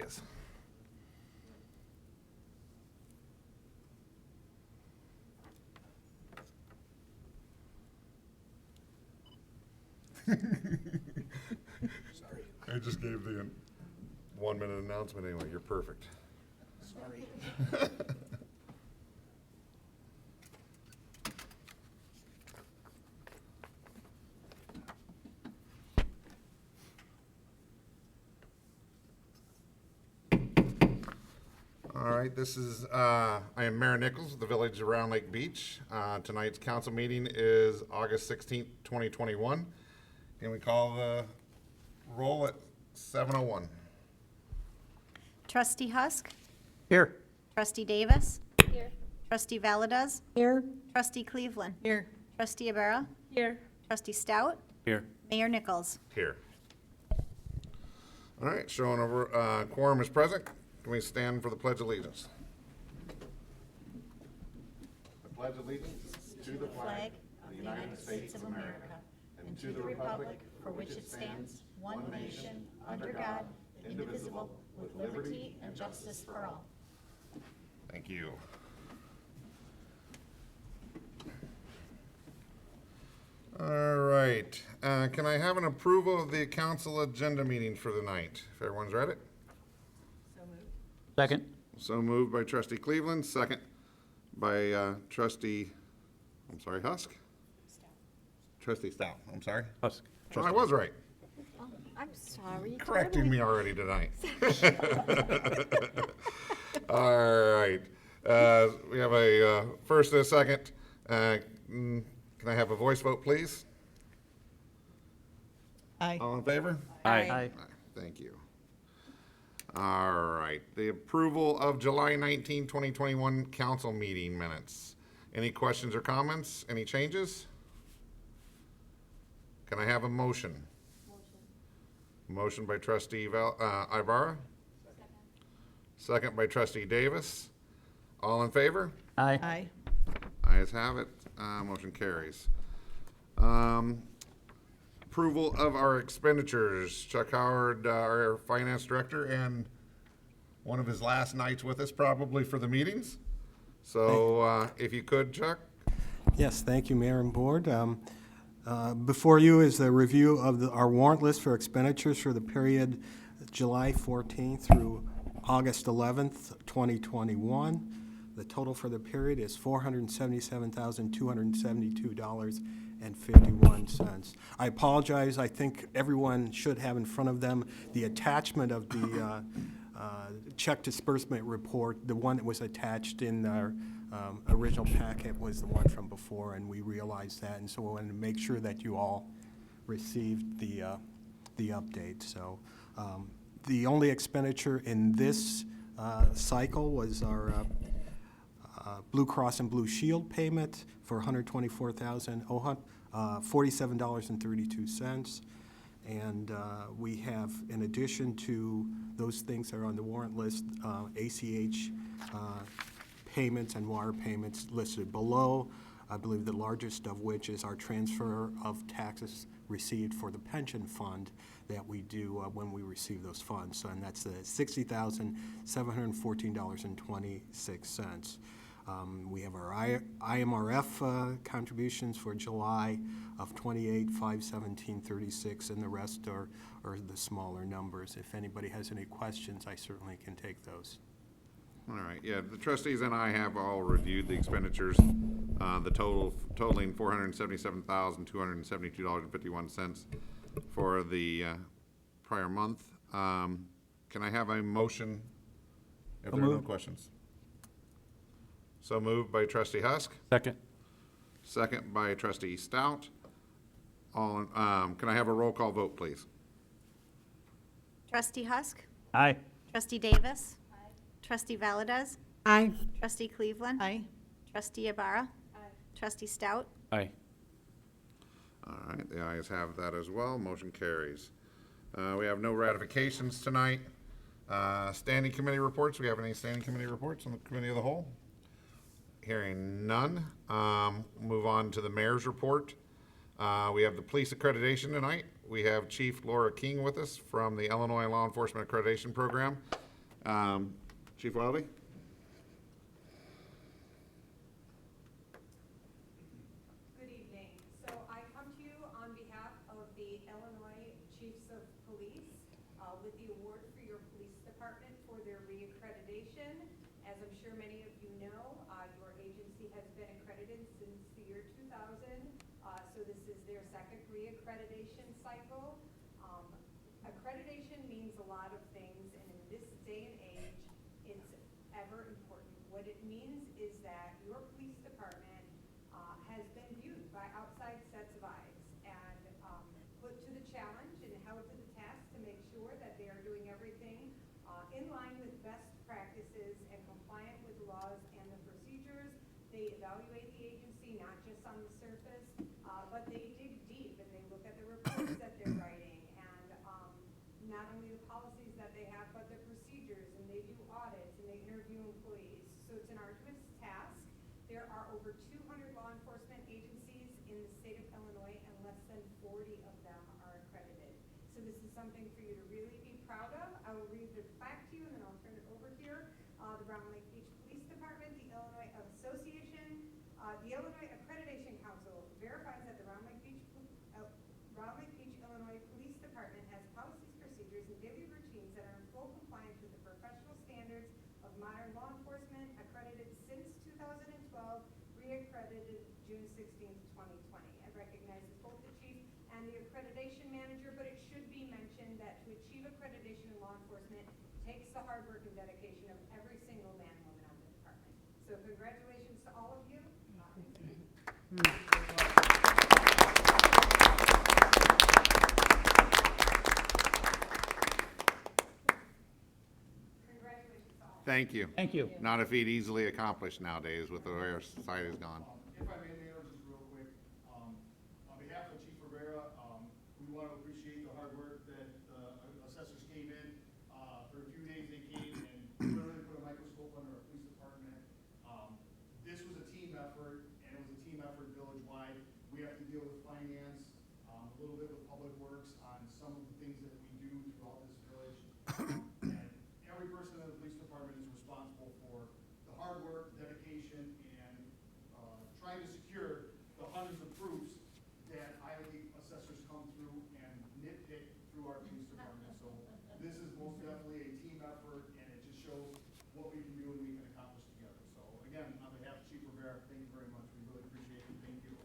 is. Sorry. I just gave the 1 minute announcement anyway. You're perfect. Sorry. All right, this is, I am Mayor Nichols of the Village of Round Lake Beach. Tonight's council meeting is August 16th, 2021. Can we call the roll at 7:01? Trustee Husk, Here. Trustee Davis, Here. Trustee Valdez, Here. Trustee Cleveland, Here. Trustee Ibarra, Here. Trustee Stout, Here. Mayor Nichols. Here. All right, showing over, quorum is present. Can we stand for the Pledge of Allegiance? I pledge allegiance to the flag of the United States of America and to the republic for which it stands, one nation, under God, indivisible, with liberty and justice for all. Thank you. All right, can I have an approval of the council agenda meeting for the night? If everyone's read it? Second. So moved by Trustee Cleveland, second by Trustee, Husk? Trustee Stout, I'm sorry. Husk. Oh, I was right. Oh, I'm sorry. Correcting me already tonight. All right. We have a first and a second. Can I have a voice vote, please? Aye. All in favor? Aye. Aye. Thank you. All right. The approval of July 19, 2021 council meeting minutes. Any questions or comments? Any changes? Can I have a motion? Motion by Trustee Ibarra. Second by Trustee Davis. All in favor? Aye. Aye. Ayes have it. Motion carries. Approval of our expenditures. Chuck Howard, our finance director, and one of his last nights with us probably for the meetings. So if you could, Chuck. Yes, thank you, Mayor and Board. Before you is the review of our warrant list for expenditures for the period July 14th through August 11th, 2021. The total for the period is $477,272.51. I apologize. I think everyone should have in front of them the attachment of the check disbursement report. The one that was attached in our original packet was the one from before, and we realized that, and so we wanted to make sure that you all received the update. So the only expenditure in this cycle was our Blue Cross and Blue Shield payment for $124,047.32. And we have, in addition to those things that are on the warrant list, ACH payments and water payments listed below. I believe the largest of which is our transfer of taxes received for the pension fund that we do when we receive those funds. So, and that's the $60,714.26. We have our IMRF contributions for July of $28,517.36, and the rest are the smaller numbers. If anybody has any questions, I certainly can take those. All right, yeah, the trustees and I have all reviewed the expenditures, the totaling $477,272.51 for the prior month. Can I have a motion if there are no questions? So moved by Trustee Husk, Second. second by Trustee Stout. All, can I have a roll call vote, please? Trustee Husk, Aye. Trustee Davis, Trustee Valdez, Aye. Trustee Cleveland, Aye. Trustee Ibarra, Trustee Stout, Aye. All right, the ayes have that as well. Motion carries. We have no ratifications tonight. Standing committee reports. We have any standing committee reports on the committee of the whole? Hearing none. Move on to the mayor's report. We have the police accreditation tonight. We have Chief Laura King with us from the Illinois Law Enforcement Accreditation Program. Chief Wildy? Good evening. So I come to you on behalf of the Illinois Chiefs of Police with the award for your police department for their reaccreditation. As I'm sure many of you know, your agency has been accredited since the year 2000. So this is their second reaccreditation cycle. Accreditation means a lot of things, and in this day and age, it's ever important. What it means is that your police department has been viewed by outside sets of eyes and put to the challenge and held to the task to make sure that they are doing everything in line with best practices and compliant with the laws and the procedures. They evaluate the agency not just on the surface, but they dig deep and they look at the reports that they're writing and not only the policies that they have, but the procedures, and they do audits and they interview employees. So it's an arduous task. There are over 200 law enforcement agencies in the state of Illinois, and less than 40 of them are accredited. So this is something for you to really be proud of. I will read the fact to you, and then I'll turn it over here. The Round Lake Beach Police Department, the Illinois Association, the Illinois Accreditation Council verifies that the Round Lake Beach, Illinois Police Department has policies, procedures, and daily routines that are in full compliance with the professional standards of modern law enforcement, accredited since 2012, reaccredited June 16th, 2020. It recognizes both the chief and the accreditation manager, but it should be mentioned that to achieve accreditation in law enforcement takes the hard work and dedication of every single man and woman on the department. So congratulations to all of you. Congratulations to all. Thank you. Thank you. Not a feat easily accomplished nowadays with the way our society's gone. If I may, Mayor, just real quick, on behalf of Chief Rivera, we want to appreciate the hard work that assessors came in. For a few days, they came and literally put a microscope under our police department. This was a team effort, and it was a team effort village-wide. We have to deal with finance, a little bit with public works on some of the things that we do throughout this village. And every person in the police department is responsible for the hard work, dedication, and trying to secure the hundreds of proofs that highly assessors come through and nitpick through our police department. So this is most definitely a team effort, and it just shows what we can do and we can accomplish together. So again, on behalf of Chief Rivera, thank you very much. We really appreciate it. Thank you.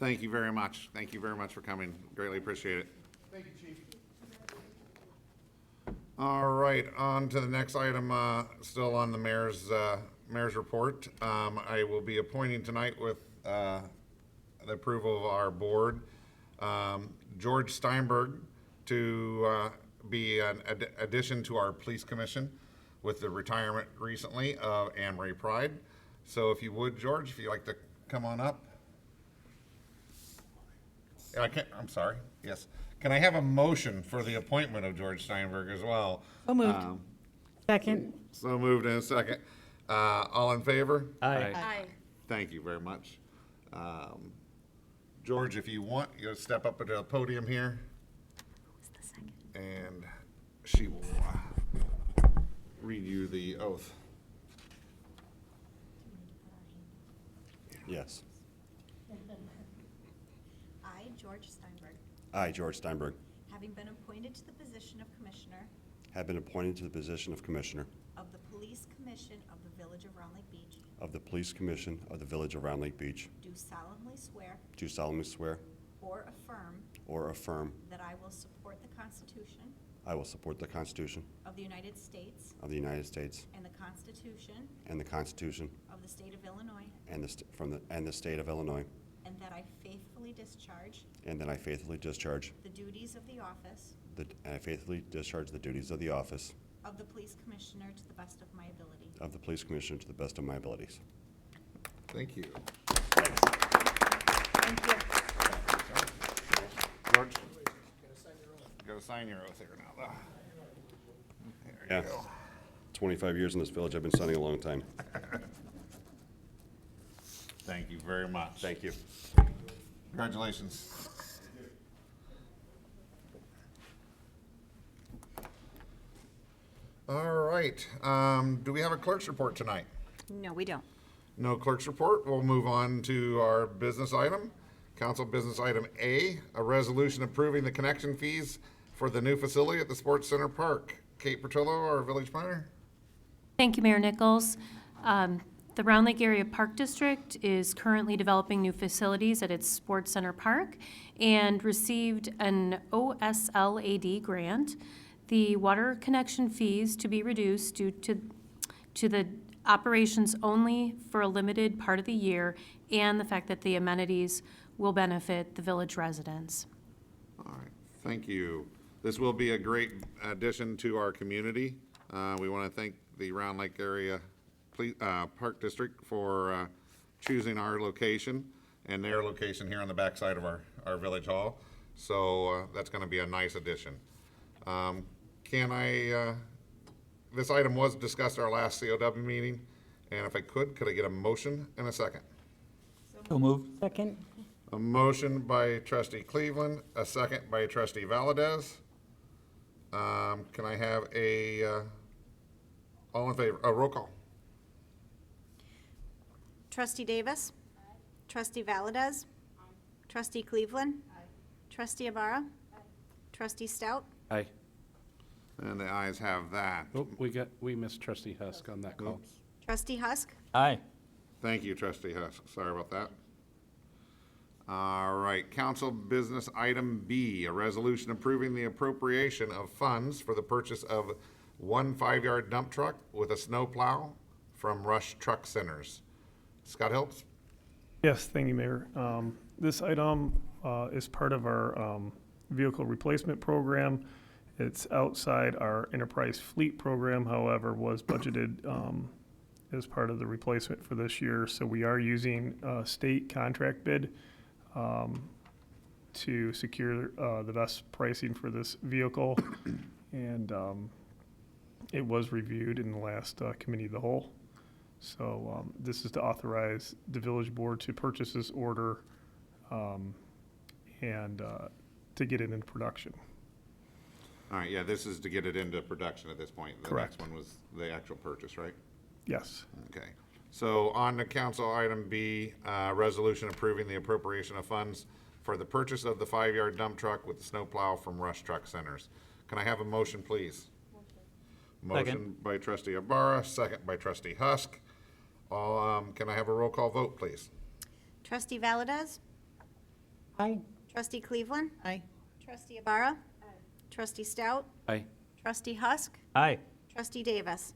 Thank you very much. Thank you very much for coming. Greatly appreciate it. Thank you, Chief. All right, on to the next item, still on the mayor's report. I will be appointing tonight with the approval of our board, George Steinberg to be an addition to our police commission with the retirement recently of Anne Marie Pride. So if you would, George, if you'd like to come on up. I'm sorry, yes. Can I have a motion for the appointment of George Steinberg as well? So moved. Second. So moved in a second. All in favor? Aye. Aye. Thank you very much. George, if you want, you'll step up at the podium here, Who's the second? and she will read you the oath. Yes. I, George Steinberg, I, George Steinberg, having been appointed to the position of Commissioner have been appointed to the position of Commissioner of the Police Commission of the Village of Round Lake Beach, of the Police Commission of the Village of Round Lake Beach, do solemnly swear do solemnly swear or affirm or affirm that I will support the Constitution I will support the Constitution of the United States of the United States and the Constitution and the Constitution of the State of Illinois, and the State of Illinois, and that I faithfully discharge and that I faithfully discharge the duties of the office the duties of the office of the Police Commissioner to the best of my ability. of the Police Commissioner to the best of my abilities. Thank you. Thank you. George? Gotta sign your oath here now, though. There Yeah. you go. 25 years in this village, I've been signing a long time. Thank you very much. Thank you. Congratulations. All right, do we have a clerk's report tonight? No, we don't. No clerk's report. We'll move on to our business item. Council business item A, a resolution approving the connection fees for the new facility at the Sports Center Park. Kate Bertolo, our village planner. Thank you, Mayor Nichols. The Round Lake Area Park District is currently developing new facilities at its Sports Center Park and received an OSLAD grant. The water connection fees to be reduced due to the operations only for a limited part of the year and the fact that the amenities will benefit the village residents. All right, thank you. This will be a great addition to our community. We want to thank the Round Lake Area Park District for choosing our location and their location here on the backside of our village hall. So that's going to be a nice addition. This item was discussed at our last COW meeting, and if I could I get a motion and a second? So moved. Second. A motion by trustee Cleveland, a second by trustee Valdez. Can I have all in favor, a roll call? Trustee Davis? Trustee Valdez? Trustee Cleveland? Trustee Ibarra? Trustee Stout? Aye. And the ayes have that. Oh, we missed trustee Husk on that call. Trustee Husk? Aye. Thank you, trustee Husk. Sorry about that. All right, council business item B, a resolution approving the appropriation of funds for the purchase of one 5-yard dump truck with a snow plow from Rush Truck Centers. Scott Hiltz? Yes, thank you, Mayor. This item is part of our vehicle replacement program. It's outside our enterprise fleet program, however, was budgeted as part of the replacement for this year. So we are using a state contract bid to secure the best pricing for this vehicle. And it was reviewed in the last committee of the whole. So this is to authorize the village board to purchase this order and to get it into production. All right, yeah, this is to get it into production at this point. Correct. The next one was the actual purchase, right? Yes. Okay. So on to council item B, resolution approving the appropriation of funds for the purchase of the 5-yard dump truck with the snow plow from Rush Truck Centers. Can I have a motion, please? Motion by trustee Ibarra, second by trustee Husk. Can I have a roll call vote, please? Trustee Valdez? Aye. Trustee Cleveland? Aye. Trustee Ibarra? Trustee Stout? Aye. Trustee Husk? Aye. Trustee Davis?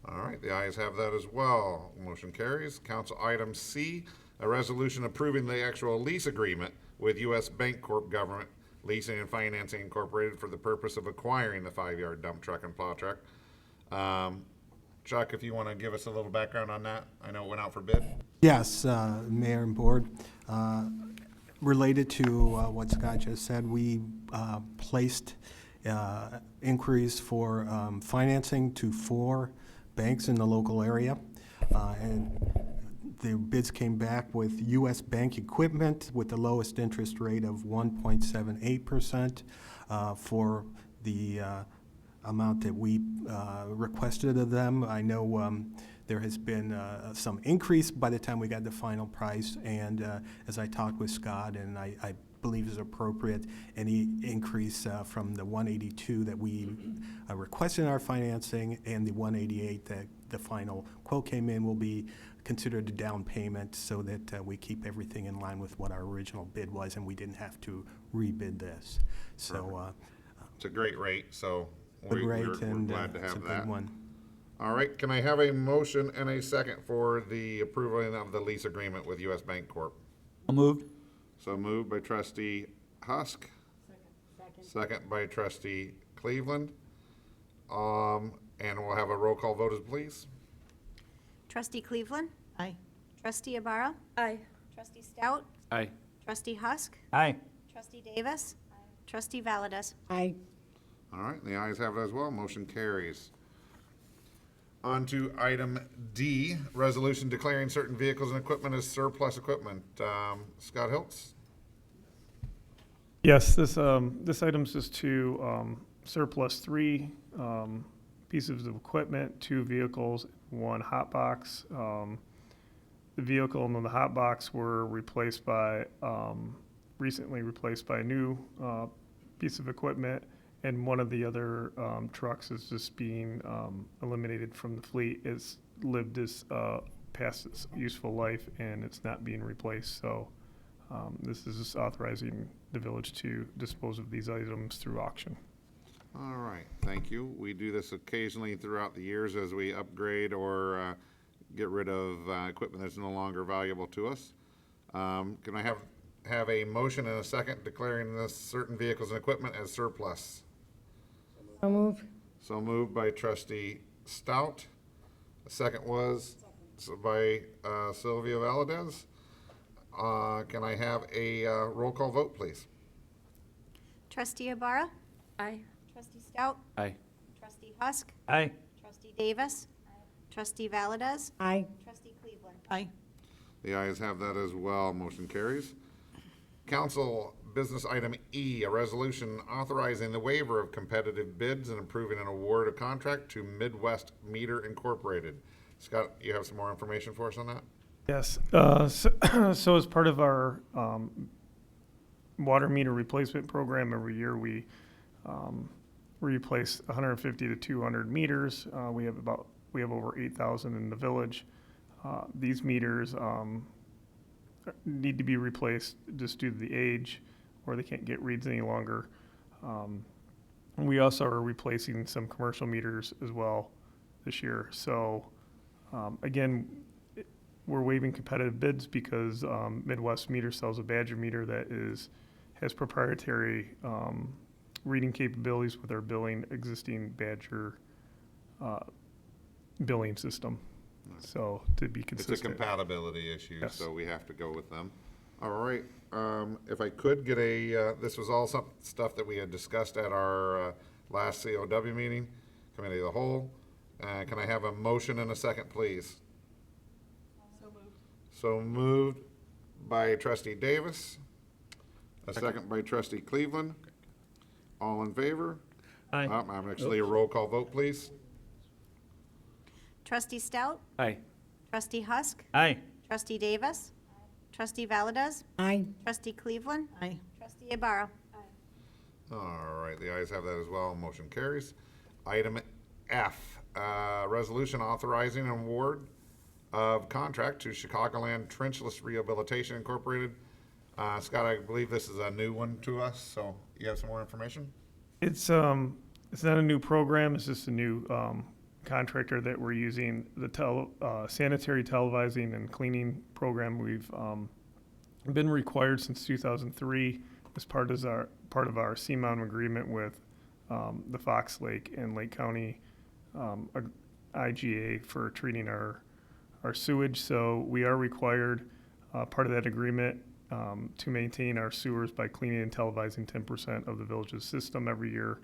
All right, the ayes have that as well. Motion carries. Council item C, a resolution approving the actual lease agreement with U.S. Bank Corp. Government Leasing and Financing Incorporated for the purpose of acquiring the 5-yard dump truck and plow truck. Chuck, if you want to give us a little background on that. I know it went out for bid. Yes, Mayor and Board. Related to what Scott just said, we placed inquiries for financing to 4 banks in the local area. And the bids came back with U.S. Bank equipment with the lowest interest rate of 1.78% for the amount that we requested of them. I know there has been some increase by the time we got the final price, and as I talked with Scott, and I believe is appropriate, any increase from the 182 that we requested in our financing and the 188 that the final quote came in will be considered a down payment so that we keep everything in line with what our original bid was and we didn't have to rebid this. So It's a great rate, so good we're rate and glad to it's a have that. good one. All right, can I have a motion and a second for the approval of the lease agreement with U.S. Bank Corp.? So moved. So moved by trustee Husk. Second by trustee Cleveland. And we'll have a roll call vote, please. Trustee Cleveland? Aye. Trustee Ibarra? Aye. Trustee Stout? Aye. Trustee Husk? Aye. Trustee Davis? Trustee Valdez? Aye. All right, the ayes have it as well. Motion carries. On to item D, resolution declaring certain vehicles and equipment as surplus equipment. Scott Hiltz? Yes, this item is to surplus 3 pieces of equipment, 2 vehicles, 1 hot box. The vehicle and the hot box were replaced by, recently replaced by a new piece of equipment, and one of the other trucks is just being eliminated from the fleet. It's lived its past its useful life, and it's not being replaced. So this is just authorizing the village to dispose of these items through auction. All right, thank you. We do this occasionally throughout the years as we upgrade or get rid of equipment that's no longer valuable to us. Can I have a motion and a second declaring this certain vehicles and equipment as surplus? So moved. So moved by trustee Stout. The second was by Sylvia Valadez. Can I have a roll call vote, please? Trustee Ibarra? Aye. Trustee Stout? Aye. Trustee Husk? Aye. Trustee Davis? Trustee Valadez? Aye. Trustee Cleveland? Aye. The ayes have that as well. Motion carries. Council Business Item E, a resolution authorizing the waiver of competitive bids and approving an award of contract to Midwest Meter Incorporated. Scott, you have some more information for us on that? Yes. So as part of our water meter replacement program, every year we replace 150 to 200 meters. We have over 8,000 in the village. These meters need to be replaced just due to the age, or they can't get reads any longer. We also are replacing some commercial meters as well this year. So again, we're waiving competitive bids because Midwest Meter sells a Badger meter that has proprietary reading capabilities with our existing Badger billing system. So to be It's consistent. a compatibility issue, Yes. so we have to go with them. All right, if I could get this was all some stuff that we had discussed at our last COW meeting, Committee of the Whole. Can I have a motion and a second, please? So moved by trustee Davis, a second by trustee Cleveland. All in favor? Aye. I'm actually a roll call vote, please. Trustee Stout? Aye. Trustee Husk? Aye. Trustee Davis? Trustee Valadez? Aye. Trustee Cleveland? Aye. Trustee Ibarra? All right, the ayes have that as well, motion carries. Item F, resolution authorizing an award of contract to Chicagoland Trenchless Rehabilitation Incorporated. Scott, I believe this is a new one to us, so you have some more information? It's not a new program. It's just a new contractor that we're using. The sanitary televising and cleaning program we've been required since 2003 as part of our CMOM agreement with the Fox Lake and Lake County IGA for treating our sewage. So we are required, part of that agreement, to maintain our sewers by cleaning and televising 10% of the village's system every year.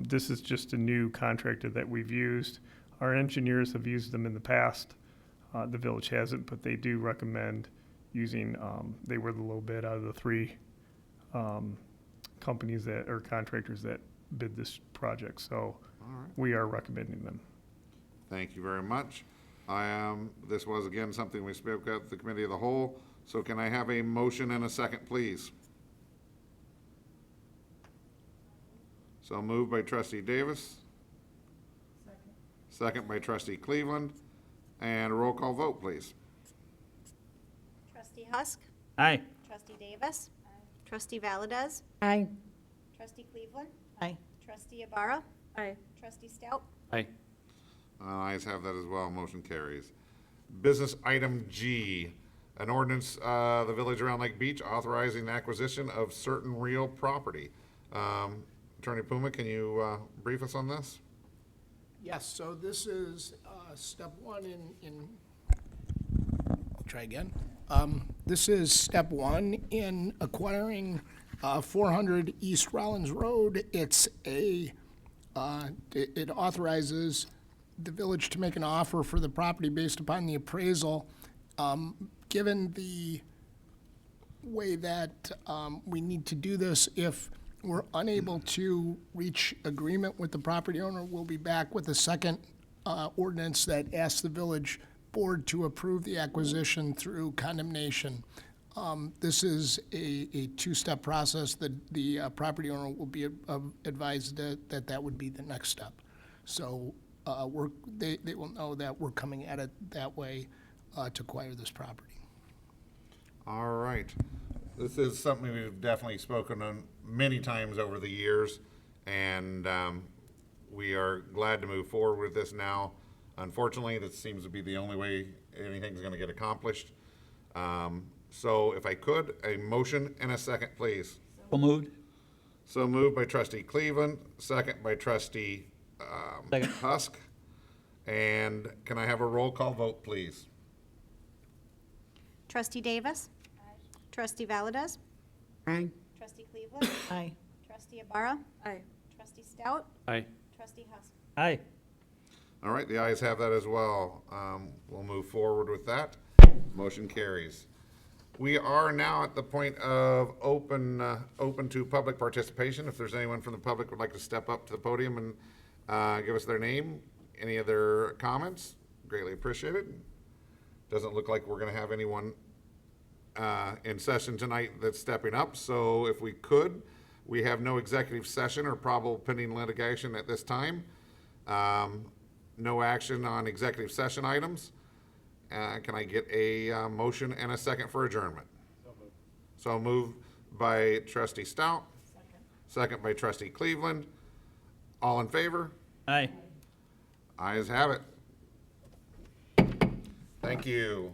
This is just a new contractor that we've used. Our engineers have used them in the past. The village hasn't, but they do recommend using, they were the low bid out of the 3 companies or contractors that bid this project. So All right. we are recommending them. Thank you very much. This was again something we spoke at the Committee of the Whole, so can I have a motion and a second, please? So moved by trustee Davis. Second by trustee Cleveland, and a roll call vote, please. Trustee Husk? Aye. Trustee Davis? Trustee Valadez? Aye. Trustee Cleveland? Aye. Trustee Ibarra? Aye. Trustee Stout? Aye. Ayes have that as well, motion carries. Business item G, an ordinance, the Village around Lake Beach authorizing the acquisition of certain real property. Attorney Puma, can you brief us on this? Yes, so this is step one I'll try again. This is step one in acquiring 400 East Rollins Road. It's it authorizes the village to make an offer for the property based upon the appraisal. Given the way that we need to do this, if we're unable to reach agreement with the property owner, we'll be back with a second ordinance that asks the village board to approve the acquisition through condemnation. This is a two-step process. The property owner will be advised that would be the next step. So they will know that we're coming at it that way to acquire this property. All right. This is something we've definitely spoken on many times over the years, and we are glad to move forward with this now. Unfortunately, this seems to be the only way anything's going to get accomplished. So if I could, a motion and a second, please. So moved. So moved by trustee Cleveland, second by trustee Second. Husk. And can I have a roll call vote, please? Trustee Davis. Trustee Valdez. Aye. Trustee Cleveland. Aye. Trustee Ibarra. Aye. Trustee Stout. Aye. Trustee Husk. Aye. All right, the ayes have that as well. We'll move forward with that. Motion carries. We are now at the point of open to public participation. If there's anyone from the public would like to step up to the podium and give us their name, any of their comments, greatly appreciated. Doesn't look like we're going to have anyone in session tonight that's stepping up. So if we could, we have no executive session or probable pending litigation at this time. No action on executive session items. Can I get a motion and a second for adjournment? So moved by trustee Stout. Second by trustee Cleveland. All in favor? Aye. Ayes have it. Thank you.